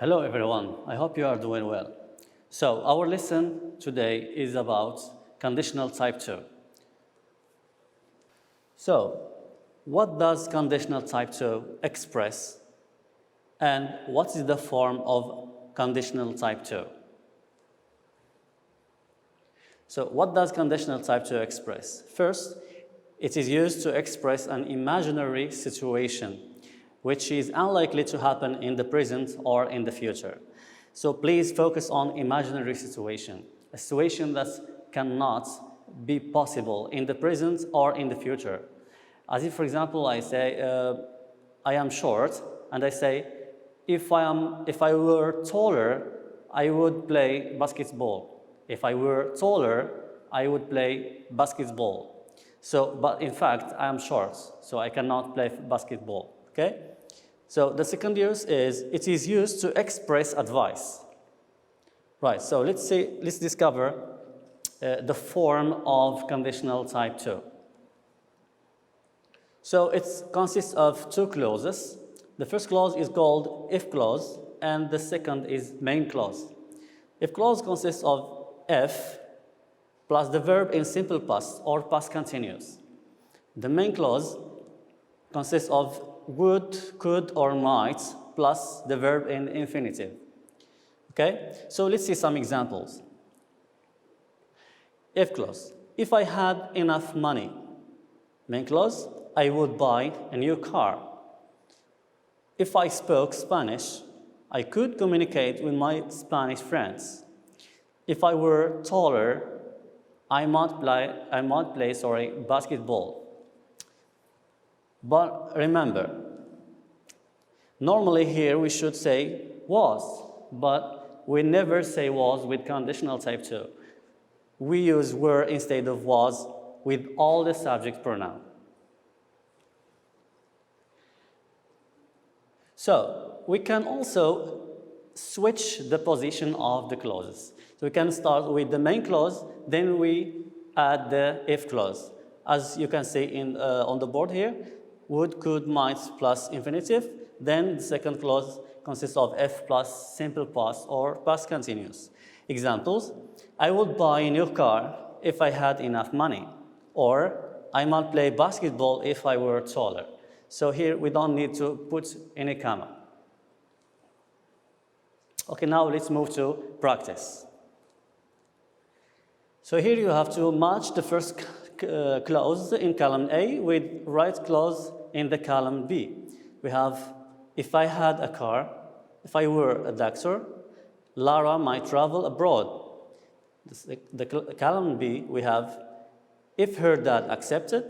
Hello everyone, I hope you are doing well. So our lesson today is about conditional type 2. So what does conditional type 2 express and what is the form of conditional type 2? So what does conditional type 2 express? First, it is used to express an imaginary situation which is unlikely to happen in the present or in the future. So please focus on imaginary situation, a situation that cannot be possible in the present or in the future. As if, for example, I say, I am short, and I say, if I were taller, I would play basketball. If I were taller, I would play basketball. So, but in fact, I am short, so I cannot play basketball, okay? So the second use is, it is used to express advice. Right, so let's discover the form of conditional type 2. So it consists of two clauses. The first clause is called if clause, and the second is main clause. If clause consists of if plus the verb in simple past or past continuous. The main clause consists of would, could, or might plus the verb in infinitive. Okay, so let's see some examples. If clause, if I had enough money. Main clause, I would buy a new car. If I spoke Spanish, I could communicate with my Spanish friends. If I were taller, I might play basketball. But remember, normally here we should say was, but we never say was with conditional type 2. We use were instead of was with all the subject pronoun. So we can also switch the position of the clauses. So we can start with the main clause, then we add the if clause. As you can see on the board here, would, could, might plus infinitive. Then the second clause consists of if plus simple past or past continuous. Examples, I would buy a new car if I had enough money. Or I might play basketball if I were taller. So here we don't need to put any comma. Okay, now let's move to practice. So here you have to match the first clause in column A with right clause in the column B. We have, if I had a car, if I were a doctor, Lara might travel abroad. The column B, we have, if her dad accepted,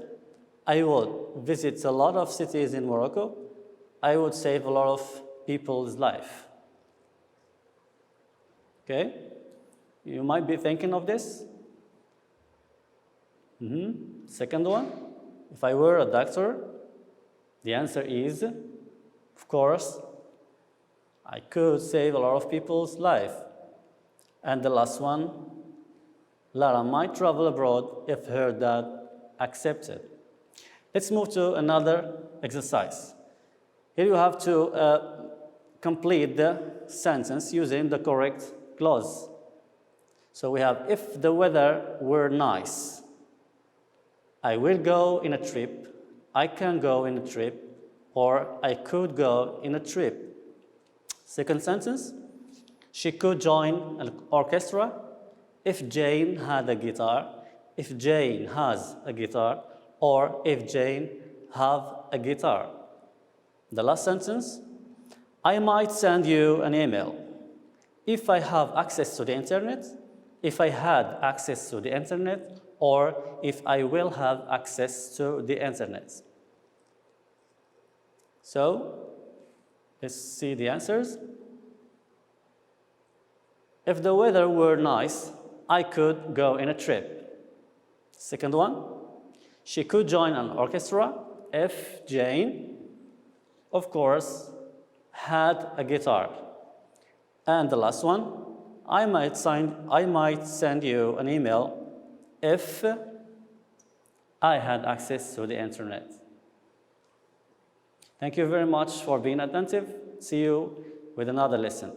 I would visit a lot of cities in Morocco. I would save a lot of people's life. Okay? You might be thinking of this. Second one, if I were a doctor, the answer is, of course, I could save a lot of people's life. And the last one, Lara might travel abroad if her dad accepted. Let's move to another exercise. Here you have to complete the sentence using the correct clause. So we have, if the weather were nice, I will go in a trip, I can go in a trip, or I could go in a trip. Second sentence, she could join an orchestra if Jane had a guitar, if Jane has a guitar, or if Jane have a guitar. The last sentence, I might send you an email. If I have access to the internet, if I had access to the internet, or if I will have access to the internet. So, let's see the answers. If the weather were nice, I could go in a trip. Second one, she could join an orchestra if Jane, of course, had a guitar. And the last one, I might send you an email if I had access to the internet. Thank you very much for being attentive. See you with another lesson.